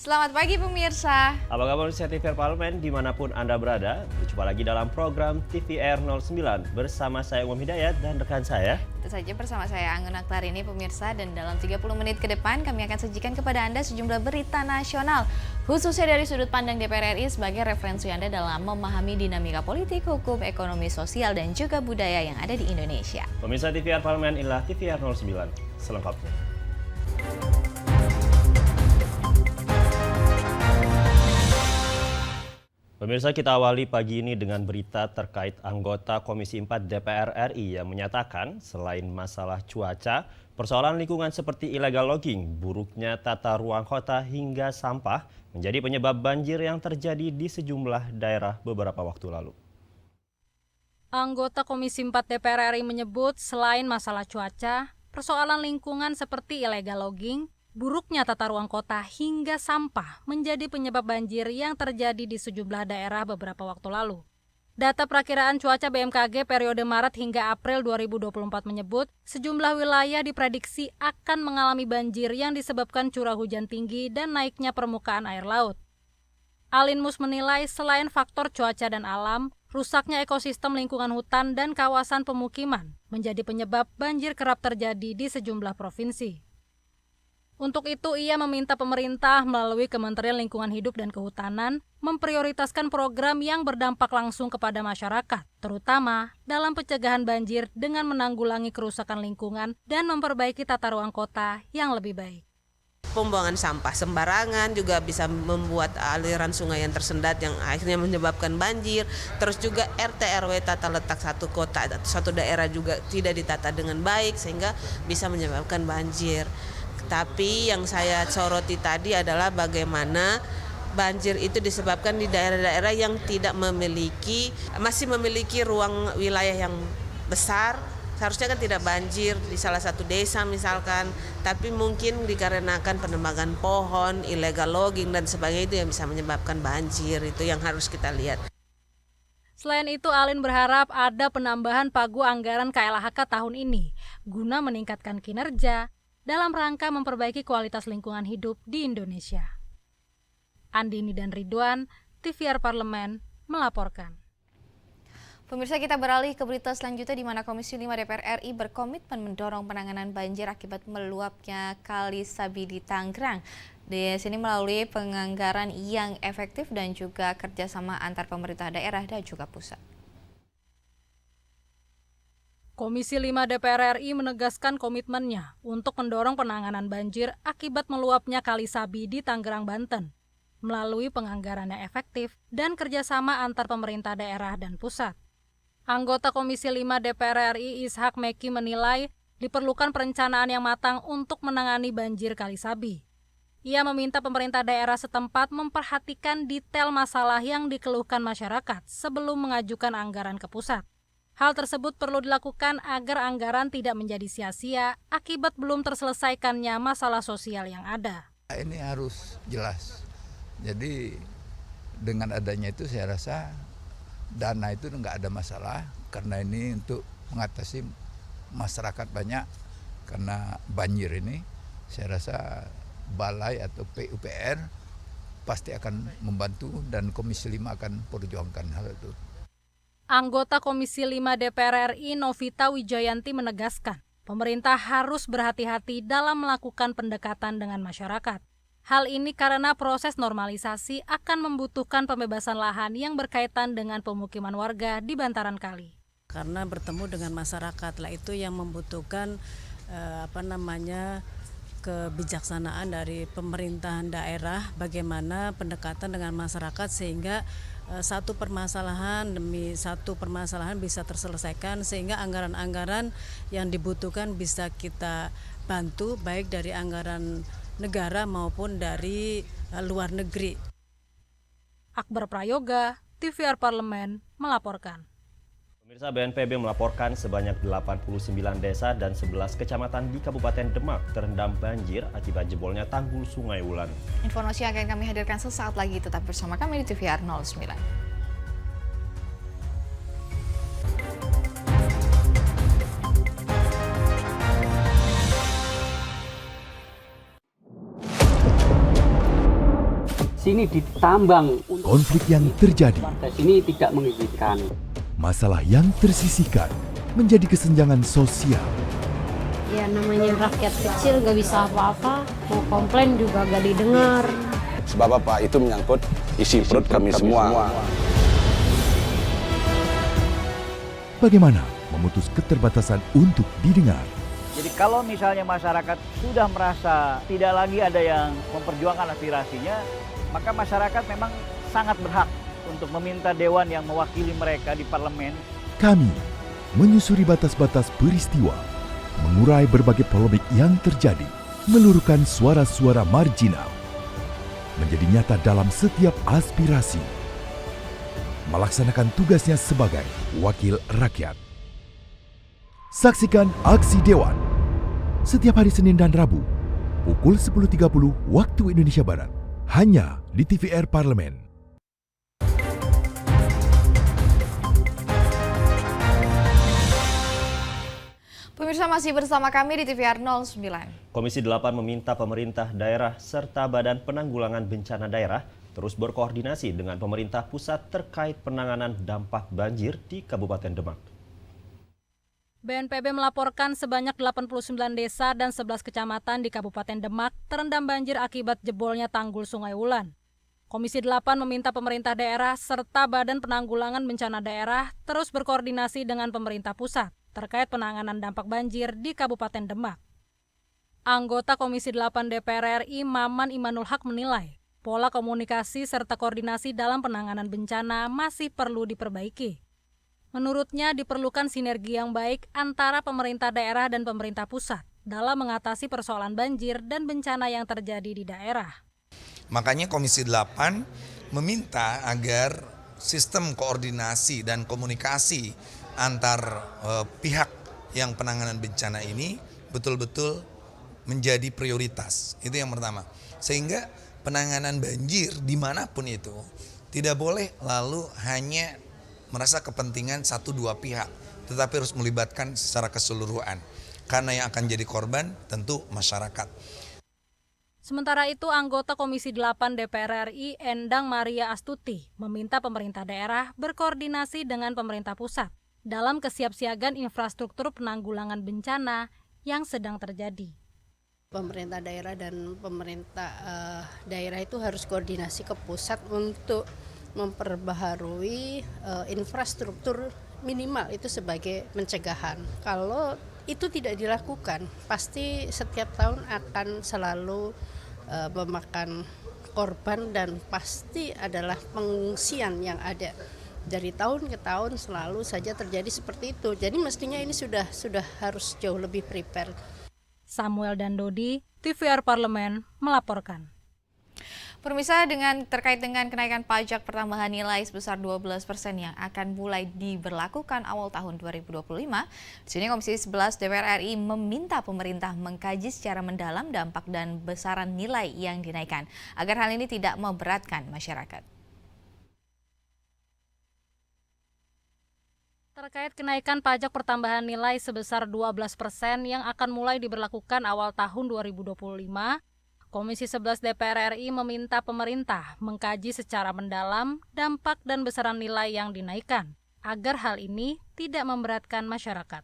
Selamat pagi pemirsa. Apa kabar TVR Parlemen dimanapun Anda berada? Berjumpa lagi dalam program TVR 09 bersama saya Umam Hidayat dan rekan saya. Itu saja bersama saya Anggun Akhtar ini pemirsa, dan dalam 30 menit ke depan kami akan sajikan kepada Anda sejumlah berita nasional khususnya dari sudut pandang DPR RI sebagai referensi Anda dalam memahami dinamika politik, hukum, ekonomi, sosial, dan juga budaya yang ada di Indonesia. Pemirsa TVR Parlemen, inilah TVR 09 selengkapnya. Pemirsa, kita awali pagi ini dengan berita terkait anggota Komisi 4 DPR RI yang menyatakan selain masalah cuaca, persoalan lingkungan seperti illegal logging, buruknya tata ruang kota hingga sampah menjadi penyebab banjir yang terjadi di sejumlah daerah beberapa waktu lalu. Anggota Komisi 4 DPR RI menyebut selain masalah cuaca, persoalan lingkungan seperti illegal logging, buruknya tata ruang kota hingga sampah menjadi penyebab banjir yang terjadi di sejumlah daerah beberapa waktu lalu. Data perakiraan cuaca BMKG periode Maret hingga April 2024 menyebut sejumlah wilayah diprediksi akan mengalami banjir yang disebabkan curah hujan tinggi dan naiknya permukaan air laut. Alinmus menilai selain faktor cuaca dan alam, rusaknya ekosistem lingkungan hutan dan kawasan pemukiman menjadi penyebab banjir kerap terjadi di sejumlah provinsi. Untuk itu, ia meminta pemerintah melalui Kementerian Lingkungan Hidup dan Kehutanan memprioritaskan program yang berdampak langsung kepada masyarakat, terutama dalam pencegahan banjir dengan menanggulangi kerusakan lingkungan dan memperbaiki tata ruang kota yang lebih baik. Pembuangan sampah sembarangan juga bisa membuat aliran sungai yang tersendat yang akhirnya menyebabkan banjir. Terus juga RT RW tata letak satu kota atau satu daerah juga tidak ditata dengan baik sehingga bisa menyebabkan banjir. Tapi yang saya soroti tadi adalah bagaimana banjir itu disebabkan di daerah-daerah yang masih memiliki ruang wilayah yang besar. Seharusnya kan tidak banjir di salah satu desa misalkan, tapi mungkin dikarenakan penebangan pohon, illegal logging dan sebagainya itu yang bisa menyebabkan banjir. Itu yang harus kita lihat. Selain itu, Alin berharap ada penambahan pagu anggaran KLHK tahun ini guna meningkatkan kinerja dalam rangka memperbaiki kualitas lingkungan hidup di Indonesia. Andini dan Ridwan, TVR Parlemen, melaporkan. Pemirsa, kita beralih ke berita selanjutnya di mana Komisi 5 DPR RI berkomitmen mendorong penanganan banjir akibat meluapnya Kali Sabi di Tangerang. Di sini melalui penganggaran yang efektif dan juga kerjasama antar pemerintah daerah dan juga pusat. Komisi 5 DPR RI menegaskan komitmennya untuk mendorong penanganan banjir akibat meluapnya Kali Sabi di Tangerang, Banten, melalui penganggaran yang efektif dan kerjasama antar pemerintah daerah dan pusat. Anggota Komisi 5 DPR RI Ishak Meki menilai diperlukan perencanaan yang matang untuk menangani banjir Kali Sabi. Ia meminta pemerintah daerah setempat memperhatikan detail masalah yang dikeluhkan masyarakat sebelum mengajukan anggaran ke pusat. Hal tersebut perlu dilakukan agar anggaran tidak menjadi sia-sia akibat belum terselesaikannya masalah sosial yang ada. Ini harus jelas. Jadi dengan adanya itu saya rasa dana itu nggak ada masalah karena ini untuk mengatasi masyarakat banyak karena banjir ini. Saya rasa Balai atau PUPR pasti akan membantu dan Komisi 5 akan perjuangkan hal itu. Anggota Komisi 5 DPR RI Novita Wijayanti menegaskan, pemerintah harus berhati-hati dalam melakukan pendekatan dengan masyarakat. Hal ini karena proses normalisasi akan membutuhkan pembebasan lahan yang berkaitan dengan pemukiman warga di bantaran kali. Karena bertemu dengan masyarakat lah itu yang membutuhkan kebijaksanaan dari pemerintahan daerah, bagaimana pendekatan dengan masyarakat sehingga satu permasalahan demi satu permasalahan bisa terselesaikan sehingga anggaran-anggaran yang dibutuhkan bisa kita bantu baik dari anggaran negara maupun dari luar negeri. Akbar Prayoga, TVR Parlemen, melaporkan. Pemirsa, BNPB melaporkan sebanyak 89 desa dan 11 kecamatan di Kabupaten Demak terendam banjir akibat jebolnya tanggul Sungai Wulan. Informasi yang akan kami hadirkan sesaat lagi, tetap bersama kami di TVR 09. sini ditambang. Konflik yang terjadi, Warga sini tidak mengizinkan. masalah yang tersisihkan menjadi kesenjangan sosial. Ya namanya rakyat kecil gak bisa apa-apa, mau komplain juga gak didengar. Sebab apa? Itu menyangkut isi perut kami semua. Bagaimana memutus keterbatasan untuk didengar? Jadi kalau misalnya masyarakat sudah merasa tidak lagi ada yang memperjuangkan aspirasinya, maka masyarakat memang sangat berhak untuk meminta dewan yang mewakili mereka di parlemen. Kami menyusuri batas-batas peristiwa, mengurai berbagai polemik yang terjadi, meluruhkan suara-suara marginal, menjadi nyata dalam setiap aspirasi, melaksanakan tugasnya sebagai wakil rakyat. Saksikan Aksi Dewan setiap hari Senin dan Rabu pukul 10.30 waktu Indonesia Barat hanya di TVR Parlemen. Pemirsa masih bersama kami di TVR 09. Komisi 8 meminta pemerintah daerah serta Badan Penanggulangan Bencana Daerah terus berkoordinasi dengan pemerintah pusat terkait penanganan dampak banjir di Kabupaten Demak. BNPB melaporkan sebanyak 89 desa dan 11 kecamatan di Kabupaten Demak terendam banjir akibat jebolnya tanggul Sungai Wulan. Komisi 8 meminta pemerintah daerah serta Badan Penanggulangan Bencana Daerah terus berkoordinasi dengan pemerintah pusat terkait penanganan dampak banjir di Kabupaten Demak. Anggota Komisi 8 DPR RI Maman Imanul Haq menilai pola komunikasi serta koordinasi dalam penanganan bencana masih perlu diperbaiki. Menurutnya diperlukan sinergi yang baik antara pemerintah daerah dan pemerintah pusat dalam mengatasi persoalan banjir dan bencana yang terjadi di daerah. Makanya Komisi 8 meminta agar sistem koordinasi dan komunikasi antar pihak yang penanganan bencana ini betul-betul menjadi prioritas. Itu yang pertama. Sehingga penanganan banjir dimanapun itu tidak boleh lalu hanya merasa kepentingan 1-2 pihak, tetapi harus melibatkan secara keseluruhan. Karena yang akan jadi korban tentu masyarakat. Sementara itu, anggota Komisi 8 DPR RI Endang Maria Astuti meminta pemerintah daerah berkoordinasi dengan pemerintah pusat dalam kesiapsiagaan infrastruktur penanggulangan bencana yang sedang terjadi. Pemerintah daerah dan pemerintah daerah itu harus koordinasi ke pusat untuk memperbaharui infrastruktur minimal itu sebagai pencegahan. Kalau itu tidak dilakukan, pasti setiap tahun akan selalu memakan korban dan pasti adalah pengungsian yang ada. Dari tahun ke tahun selalu saja terjadi seperti itu. Jadi mestinya ini sudah harus jauh lebih prepare. Samuel dan Dodi, TVR Parlemen melaporkan. Pemirsa, terkait dengan kenaikan pajak pertambahan nilai sebesar 12% yang akan mulai diberlakukan awal tahun 2025, di sini Komisi 11 DPR RI meminta pemerintah mengkaji secara mendalam dampak dan besaran nilai yang dinaikkan, agar hal ini tidak memberatkan masyarakat. Terkait kenaikan pajak pertambahan nilai sebesar 12% yang akan mulai diberlakukan awal tahun 2025, Komisi 11 DPR RI meminta pemerintah mengkaji secara mendalam dampak dan besaran nilai yang dinaikkan, agar hal ini tidak memberatkan masyarakat.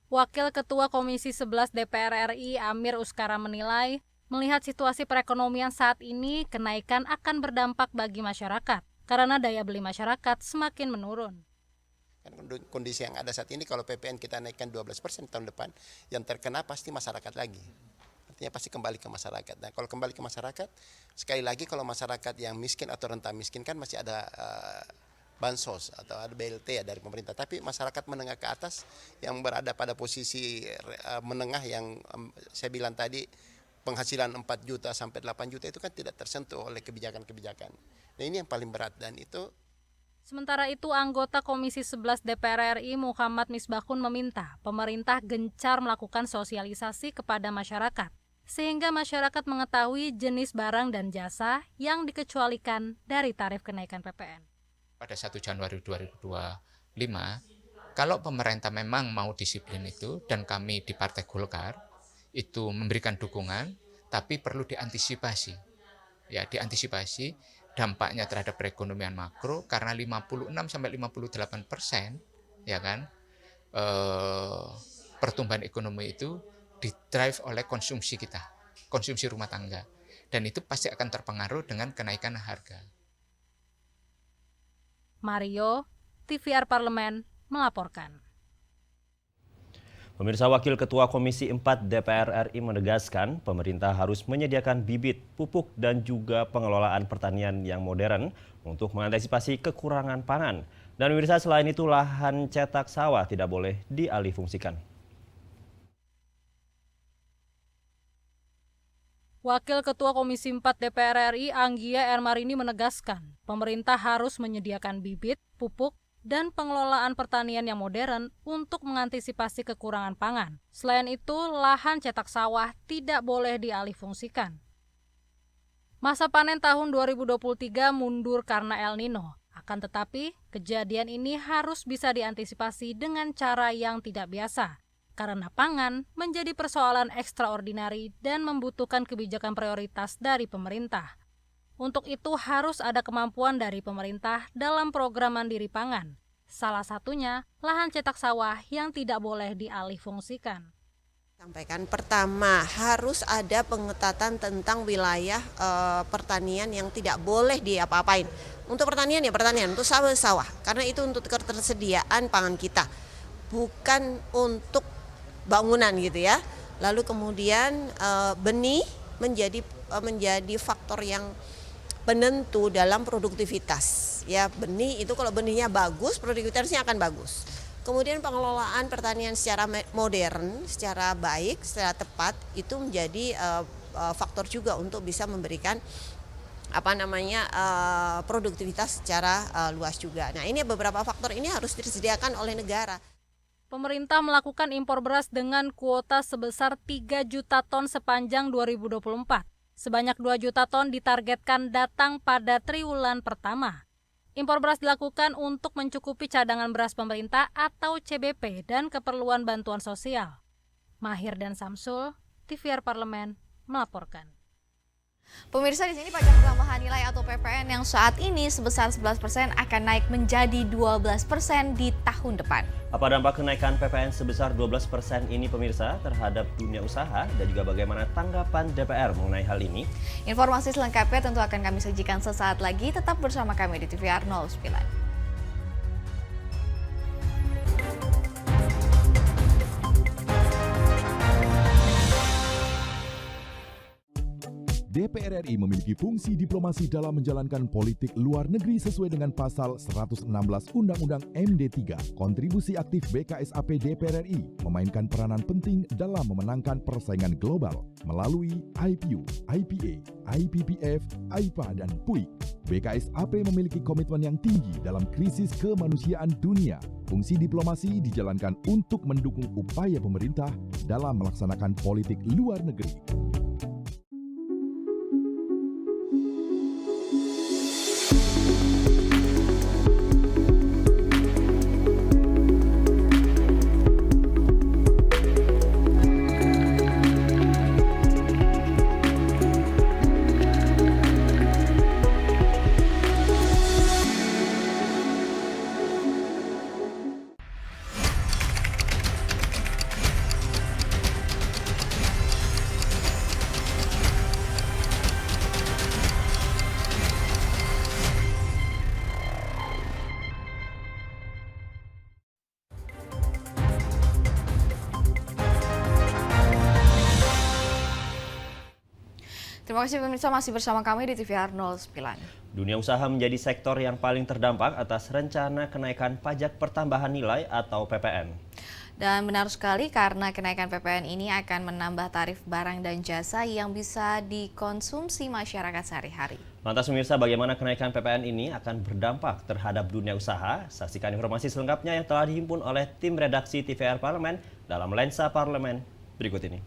Wakil Ketua Komisi 11 DPR RI Amir Uskara menilai, melihat situasi perekonomian saat ini, kenaikan akan berdampak bagi masyarakat, karena daya beli masyarakat semakin menurun. Kondisi yang ada saat ini, kalau PPN kita naikkan 12% tahun depan, yang terkena pasti masyarakat lagi. Artinya pasti kembali ke masyarakat. Nah, kalau kembali ke masyarakat, sekali lagi kalau masyarakat yang miskin atau rentan miskin kan masih ada bansos atau ada BLT ya dari pemerintah. Tapi masyarakat menengah ke atas yang berada pada posisi menengah yang saya bilang tadi penghasilan 4 juta sampai 8 juta itu kan tidak tersentuh oleh kebijakan-kebijakan. Nah, ini yang paling berat dan itu. Sementara itu, anggota Komisi 11 DPR RI Muhammad Misbahkun meminta pemerintah gencar melakukan sosialisasi kepada masyarakat, sehingga masyarakat mengetahui jenis barang dan jasa yang dikecualikan dari tarif kenaikan PPN. Pada 1 Januari 2025, kalau pemerintah memang mau disiplin itu, dan kami di Partai Golkar itu memberikan dukungan, tapi perlu diantisipasi. ya diantisipasi dampaknya terhadap perekonomian makro karena 56-58% ya kan pertumbuhan ekonomi itu didrive oleh konsumsi kita, konsumsi rumah tangga, dan itu pasti akan terpengaruh dengan kenaikan harga. Mario, TVR Parlemen melaporkan. Pemirsa, Wakil Ketua Komisi 4 DPR RI menegaskan pemerintah harus menyediakan bibit, pupuk, dan juga pengelolaan pertanian yang modern untuk mengantisipasi kekurangan pangan. Dan pemirsa, selain itu lahan cetak sawah tidak boleh dialihfungsikan. Wakil Ketua Komisi 4 DPR RI Anggia Ermarini menegaskan pemerintah harus menyediakan bibit, pupuk, dan pengelolaan pertanian yang modern untuk mengantisipasi kekurangan pangan. Selain itu, lahan cetak sawah tidak boleh dialihfungsikan. Masa panen tahun 2023 mundur karena El Nino. Akan tetapi, kejadian ini harus bisa diantisipasi dengan cara yang tidak biasa, karena pangan menjadi persoalan ekstraordinari dan membutuhkan kebijakan prioritas dari pemerintah. Untuk itu harus ada kemampuan dari pemerintah dalam program mandiri pangan. Salah satunya lahan cetak sawah yang tidak boleh dialihfungsikan. Sampaikan pertama, harus ada pengetatan tentang wilayah pertanian yang tidak boleh diapa-apain. Untuk pertanian ya pertanian, untuk sawah, karena itu untuk ketersediaan pangan kita, bukan untuk bangunan gitu ya. Lalu kemudian benih menjadi faktor yang penentu dalam produktivitas. Ya, benih itu kalau benihnya bagus, produktivitasnya akan bagus. Kemudian pengelolaan pertanian secara modern, secara baik, secara tepat itu menjadi faktor juga untuk bisa memberikan produktivitas secara luas juga. Nah, ini beberapa faktor ini harus disediakan oleh negara. Pemerintah melakukan impor beras dengan kuota sebesar 3 juta ton sepanjang 2024. Sebanyak 2 juta ton ditargetkan datang pada triwulan pertama. Impor beras dilakukan untuk mencukupi cadangan beras pemerintah atau CBP dan keperluan bantuan sosial. Mahir dan Samsul, TVR Parlemen melaporkan. Pemirsa, di sini pajak tambahan nilai atau PPN yang saat ini sebesar 11% akan naik menjadi 12% di tahun depan. Apa dampak kenaikan PPN sebesar 12% ini pemirsa terhadap dunia usaha dan juga bagaimana tanggapan DPR mengenai hal ini? Informasi selengkapnya tentu akan kami sajikan sesaat lagi. Tetap bersama kami di TVR 09. DPR RI memiliki fungsi diplomasi dalam menjalankan politik luar negeri sesuai dengan pasal 116 Undang-Undang MD3. Kontribusi aktif BKSAP DPR RI memainkan peranan penting dalam memenangkan persaingan global melalui IPU, IPA, IPPF, IPA, dan PUIK. BKSAP memiliki komitmen yang tinggi dalam krisis kemanusiaan dunia. Fungsi diplomasi dijalankan untuk mendukung upaya pemerintah dalam melaksanakan politik luar negeri. Terima kasih pemirsa, masih bersama kami di TVR 09. Dunia usaha menjadi sektor yang paling terdampak atas rencana kenaikan pajak pertambahan nilai atau PPN. Dan benar sekali karena kenaikan PPN ini akan menambah tarif barang dan jasa yang bisa dikonsumsi masyarakat sehari-hari. Lantas pemirsa, bagaimana kenaikan PPN ini akan berdampak terhadap dunia usaha? Saksikan informasi selengkapnya yang telah dihimpun oleh tim redaksi TVR Parlemen dalam Lensa Parlemen berikut ini.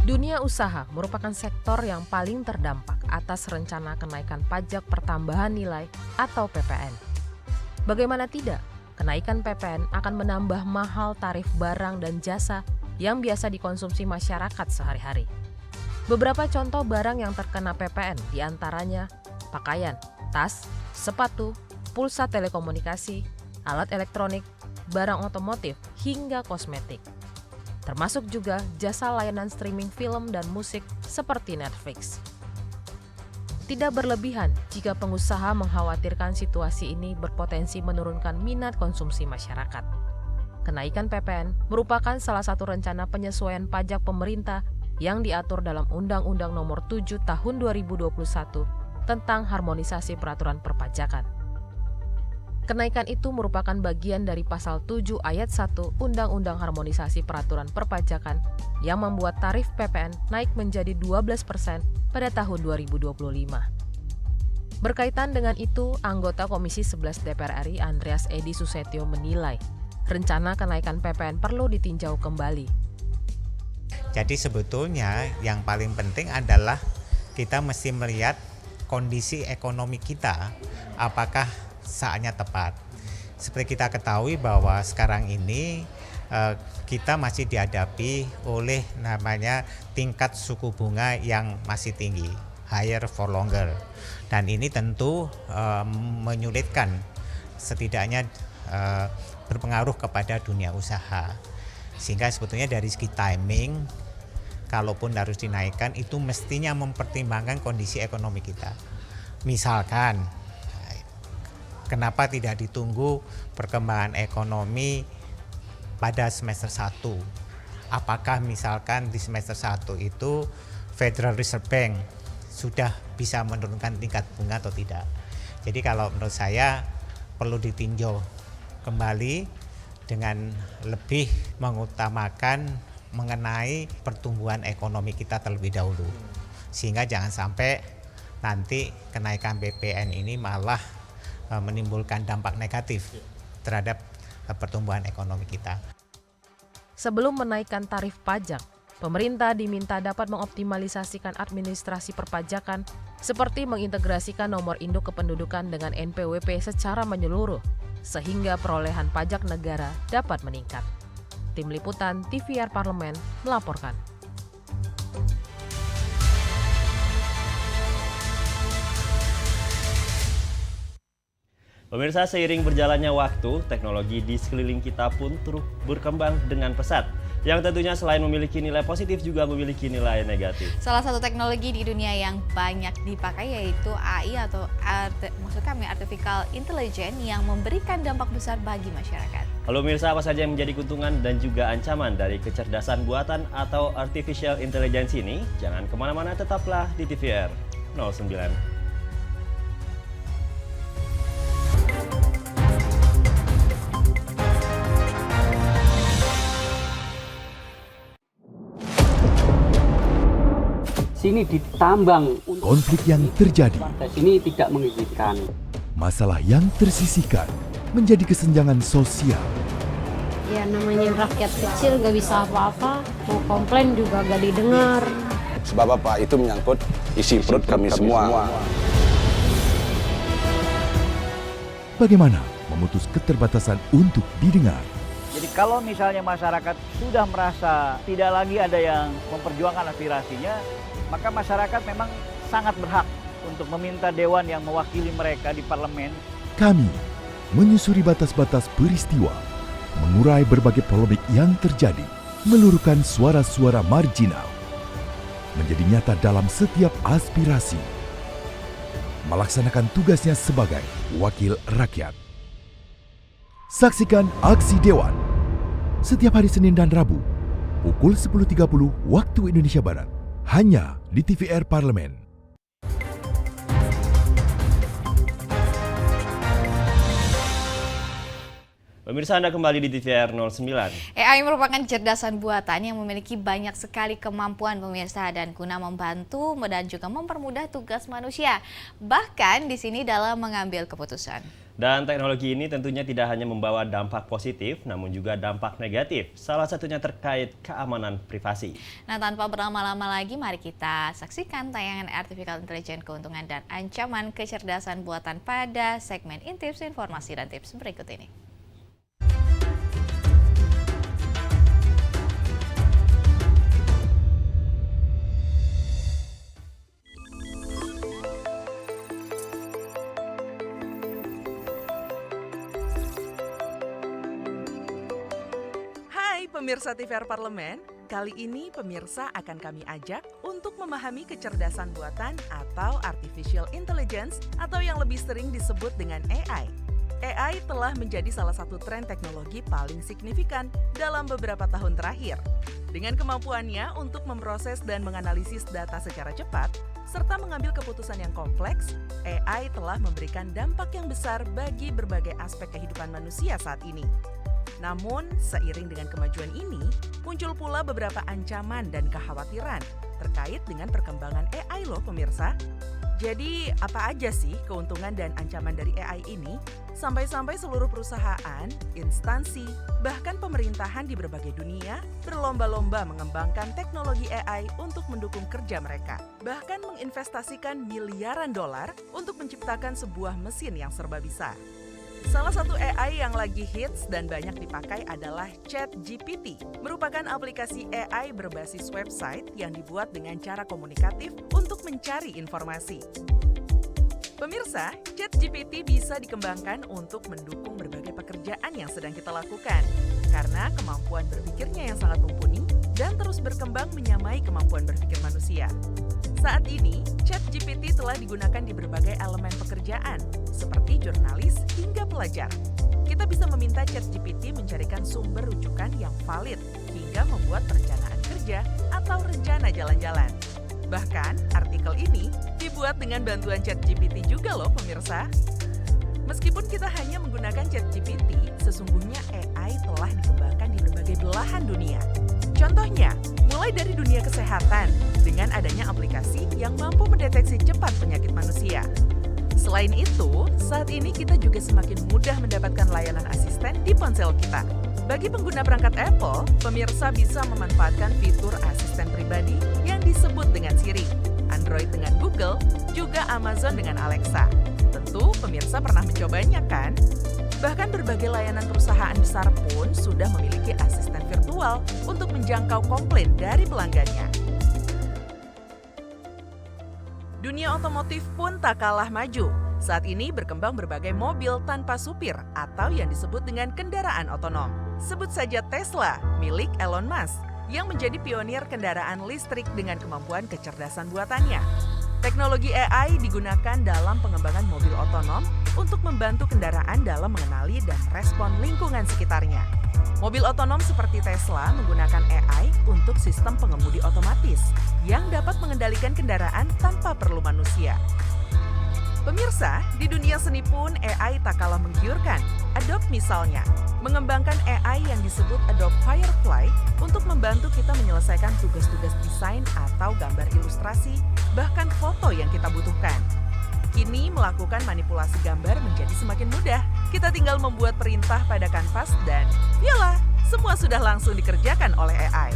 Dunia usaha merupakan sektor yang paling terdampak atas rencana kenaikan pajak pertambahan nilai atau PPN. Bagaimana tidak, kenaikan PPN akan menambah mahal tarif barang dan jasa yang biasa dikonsumsi masyarakat sehari-hari. Beberapa contoh barang yang terkena PPN diantaranya pakaian, tas, sepatu, pulsa telekomunikasi, alat elektronik, barang otomotif, hingga kosmetik. Termasuk juga jasa layanan streaming film dan musik seperti Netflix. Tidak berlebihan jika pengusaha mengkhawatirkan situasi ini berpotensi menurunkan minat konsumsi masyarakat. Kenaikan PPN merupakan salah satu rencana penyesuaian pajak pemerintah yang diatur dalam Undang-Undang Nomor 7 Tahun 2021 tentang harmonisasi peraturan perpajakan. Kenaikan itu merupakan bagian dari Pasal 7 Ayat 1 Undang-Undang Harmonisasi Peraturan Perpajakan yang membuat tarif PPN naik menjadi 12% pada tahun 2025. Berkaitan dengan itu, anggota Komisi 11 DPR RI Andreas Edi Susetio menilai rencana kenaikan PPN perlu ditinjau kembali. Jadi sebetulnya yang paling penting adalah kita mesti melihat kondisi ekonomi kita, apakah saatnya tepat. Seperti kita ketahui bahwa sekarang ini kita masih dihadapi oleh namanya tingkat suku bunga yang masih tinggi, higher for longer. Dan ini tentu menyulitkan, setidaknya berpengaruh kepada dunia usaha. Sehingga sebetulnya dari segi timing, kalaupun harus dinaikkan itu mestinya mempertimbangkan kondisi ekonomi kita. Misalkan, kenapa tidak ditunggu perkembangan ekonomi pada semester 1? Apakah misalkan di semester 1 itu Federal Reserve Bank sudah bisa menurunkan tingkat bunga atau tidak? Jadi kalau menurut saya perlu ditinjau kembali dengan lebih mengutamakan mengenai pertumbuhan ekonomi kita terlebih dahulu. Sehingga jangan sampai nanti kenaikan PPN ini malah menimbulkan dampak negatif terhadap pertumbuhan ekonomi kita. Sebelum menaikkan tarif pajak, pemerintah diminta dapat mengoptimalisasikan administrasi perpajakan seperti mengintegrasikan nomor induk kependudukan dengan NPWP secara menyeluruh, sehingga perolehan pajak negara dapat meningkat. Tim Liputan TVR Parlemen melaporkan. Pemirsa, seiring berjalannya waktu, teknologi di sekeliling kita pun terus berkembang dengan pesat. Yang tentunya selain memiliki nilai positif juga memiliki nilai negatif. Salah satu teknologi di dunia yang banyak dipakai yaitu AI atau Artificial Intelligence yang memberikan dampak besar bagi masyarakat. Lalu pemirsa, apa saja yang menjadi keuntungan dan juga ancaman dari kecerdasan buatan atau Artificial Intelligence ini? Jangan kemana-mana, tetaplah di TVR 09. Sini ditambang. Konflik yang terjadi. Sini tidak mengizinkan. Masalah yang tersisihkan menjadi kesenjangan sosial. Ya namanya rakyat kecil gak bisa apa-apa, mau komplain juga gak didengar. Sebab apa? Itu menyangkut isi perut kami semua. Bagaimana memutus keterbatasan untuk didengar? Jadi kalau misalnya masyarakat sudah merasa tidak lagi ada yang memperjuangkan aspirasinya, maka masyarakat memang sangat berhak untuk meminta dewan yang mewakili mereka di parlemen. Kami menyusuri batas-batas peristiwa, mengurai berbagai polemik yang terjadi, meluruhkan suara-suara marginal, menjadi nyata dalam setiap aspirasi, melaksanakan tugasnya sebagai wakil rakyat. Saksikan Aksi Dewan setiap hari Senin dan Rabu pukul 10.30 waktu Indonesia Barat hanya di TVR Parlemen. Pemirsa, Anda kembali di TVR 09. AI merupakan kecerdasan buatan yang memiliki banyak sekali kemampuan pemirsa dan guna membantu dan juga mempermudah tugas manusia. Bahkan di sini dalam mengambil keputusan. Dan teknologi ini tentunya tidak hanya membawa dampak positif, namun juga dampak negatif. Salah satunya terkait keamanan privasi. Nah, tanpa berlama-lama lagi, mari kita saksikan tayangan Artificial Intelligence keuntungan dan ancaman kecerdasan buatan pada segmen Intips Informasi dan Tips berikut ini. pemirsa TVR Parlemen, kali ini pemirsa akan kami ajak untuk memahami kecerdasan buatan atau Artificial Intelligence atau yang lebih sering disebut dengan AI. AI telah menjadi salah satu tren teknologi paling signifikan dalam beberapa tahun terakhir. Dengan kemampuannya untuk memproses dan menganalisis data secara cepat, serta mengambil keputusan yang kompleks, AI telah memberikan dampak yang besar bagi berbagai aspek kehidupan manusia saat ini. Namun, seiring dengan kemajuan ini, muncul pula beberapa ancaman dan kekhawatiran terkait dengan perkembangan AI loh pemirsa. Jadi, apa aja sih keuntungan dan ancaman dari AI ini? Sampai-sampai seluruh perusahaan, instansi, bahkan pemerintahan di berbagai dunia berlomba-lomba mengembangkan teknologi AI untuk mendukung kerja mereka. Bahkan menginvestasikan miliaran dolar untuk menciptakan sebuah mesin yang serba bisa. Salah satu AI yang lagi hits dan banyak dipakai adalah ChatGPT, merupakan aplikasi AI berbasis website yang dibuat dengan cara komunikatif untuk mencari informasi. Pemirsa, ChatGPT bisa dikembangkan untuk mendukung berbagai pekerjaan yang sedang kita lakukan, karena kemampuan berpikirnya yang sangat mumpuni dan terus berkembang menyamai kemampuan berpikir manusia. Saat ini, ChatGPT telah digunakan di berbagai elemen pekerjaan, seperti jurnalis hingga pelajar. Kita bisa meminta ChatGPT mencarikan sumber rujukan yang valid, hingga membuat perencanaan kerja atau rencana jalan-jalan. Bahkan, artikel ini dibuat dengan bantuan ChatGPT juga loh pemirsa. Meskipun kita hanya menggunakan ChatGPT, sesungguhnya AI telah dikembangkan di berbagai belahan dunia. Contohnya, mulai dari dunia kesehatan, dengan adanya aplikasi yang mampu mendeteksi cepat penyakit manusia. Selain itu, saat ini kita juga semakin mudah mendapatkan layanan asisten di ponsel kita. Bagi pengguna perangkat Apple, pemirsa bisa memanfaatkan fitur asisten pribadi yang disebut dengan Siri, Android dengan Google, juga Amazon dengan Alexa. Tentu pemirsa pernah mencobanya kan? Bahkan berbagai layanan perusahaan besar pun sudah memiliki asisten virtual untuk menjangkau komplain dari pelanggannya. Dunia otomotif pun tak kalah maju. Saat ini berkembang berbagai mobil tanpa supir atau yang disebut dengan kendaraan otonom. Sebut saja Tesla, milik Elon Musk, yang menjadi pionir kendaraan listrik dengan kemampuan kecerdasan buatannya. Teknologi AI digunakan dalam pengembangan mobil otonom untuk membantu kendaraan dalam mengenali dan merespon lingkungan sekitarnya. Mobil otonom seperti Tesla menggunakan AI untuk sistem pengemudi otomatis yang dapat mengendalikan kendaraan tanpa perlu manusia. Pemirsa, di dunia seni pun AI tak kalah menggiurkan. Adobe misalnya, mengembangkan AI yang disebut Adobe Firefly untuk membantu kita menyelesaikan tugas-tugas desain atau gambar ilustrasi, bahkan foto yang kita butuhkan. Kini melakukan manipulasi gambar menjadi semakin mudah. Kita tinggal membuat perintah pada kanvas dan voila, semua sudah langsung dikerjakan oleh AI.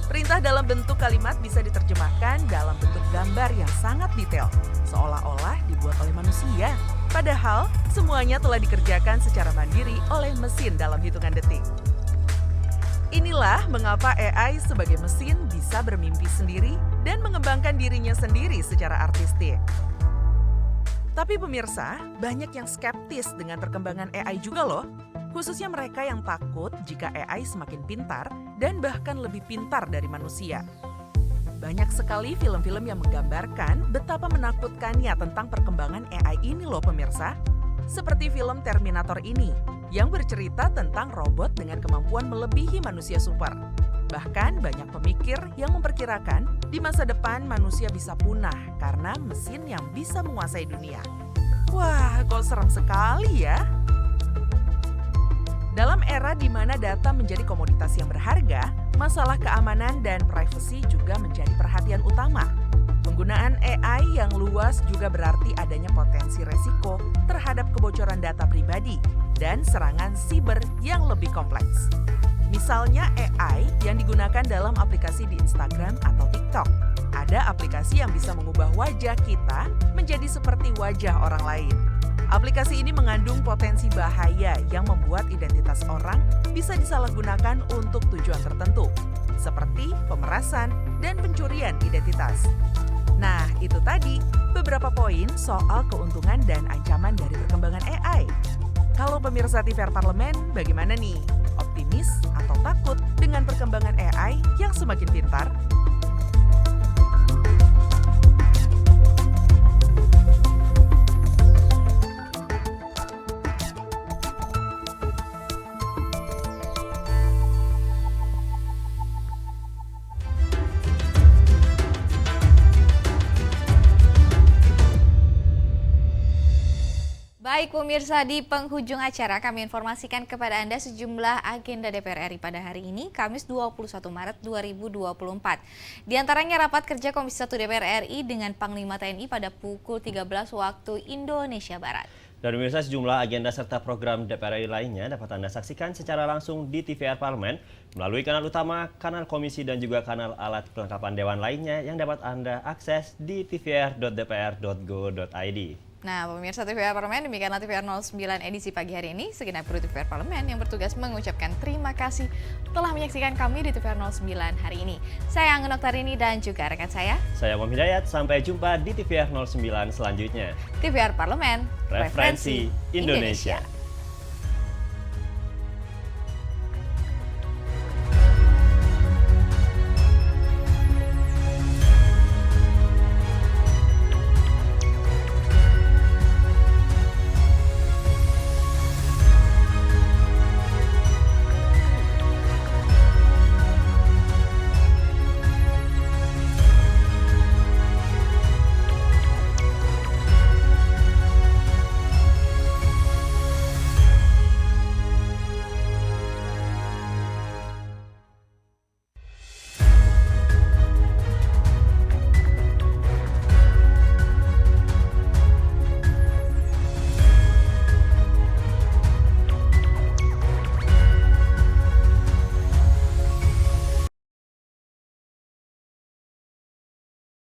Perintah dalam bentuk kalimat bisa diterjemahkan dalam bentuk gambar yang sangat detail, seolah-olah dibuat oleh manusia. Padahal, semuanya telah dikerjakan secara mandiri oleh mesin dalam hitungan detik. Inilah mengapa AI sebagai mesin bisa bermimpi sendiri dan mengembangkan dirinya sendiri secara artistik. Tapi pemirsa, banyak yang skeptis dengan perkembangan AI juga loh. Khususnya mereka yang takut jika AI semakin pintar dan bahkan lebih pintar dari manusia. Banyak sekali film-film yang menggambarkan betapa menakutkannya tentang perkembangan AI ini loh pemirsa. Seperti film Terminator ini, yang bercerita tentang robot dengan kemampuan melebihi manusia super. Bahkan banyak pemikir yang memperkirakan di masa depan manusia bisa punah karena mesin yang bisa menguasai dunia. Wah, kok serem sekali ya. Dalam era di mana data menjadi komoditas yang berharga, masalah keamanan dan privasi juga menjadi perhatian utama. Penggunaan AI yang luas juga berarti adanya potensi resiko terhadap kebocoran data pribadi dan serangan siber yang lebih kompleks. Misalnya AI yang digunakan dalam aplikasi di Instagram atau TikTok. Ada aplikasi yang bisa mengubah wajah kita menjadi seperti wajah orang lain. Aplikasi ini mengandung potensi bahaya yang membuat identitas orang bisa disalahgunakan untuk tujuan tertentu, seperti pemerasan dan pencurian identitas. Nah, itu tadi beberapa poin soal keuntungan dan ancaman dari perkembangan AI. Kalau pemirsa TVR Parlemen, bagaimana nih? Optimis pesimis atau takut dengan perkembangan AI yang semakin pintar? Baik pemirsa, di penghujung acara kami informasikan kepada Anda sejumlah agenda DPR RI pada hari ini, Kamis 21 Maret 2024. Di antaranya rapat kerja Komisi 1 DPR RI dengan Panglima TNI pada pukul 13 waktu Indonesia Barat. Dan pemirsa, sejumlah agenda serta program DPR RI lainnya dapat Anda saksikan secara langsung di TVR Parlemen melalui kanal utama, kanal komisi dan juga kanal alat kelengkapan dewan lainnya yang dapat Anda akses di tvr.dpr.go.id. Nah, pemirsa TVR Parlemen, demikianlah TVR 09 edisi pagi hari ini. Segenap kru TVR Parlemen yang bertugas mengucapkan terima kasih telah menyaksikan kami di TVR 09 hari ini. Saya Anggun Oktarini dan juga rekan saya Muhammad Hidayat, sampai jumpa di TVR 09 selanjutnya. TVR Parlemen, Referensi Indonesia.